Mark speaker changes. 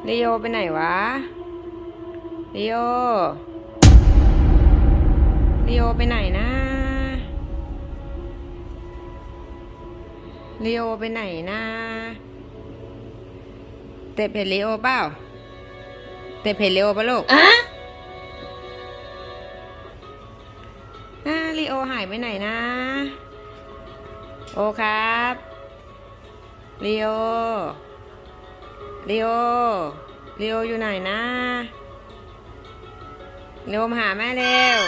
Speaker 1: ลีโอไปไหนวะลีโอลีโอไปไหนนะลีโอไปไหนนะเตะเพจลีโอเปล่าเตะเพจลีโอปะลูกลีโอหายไปไหนนะโอครับลีโอลีโอลีโออยู่ไหนนะลีโอมาหาแม่เร็ว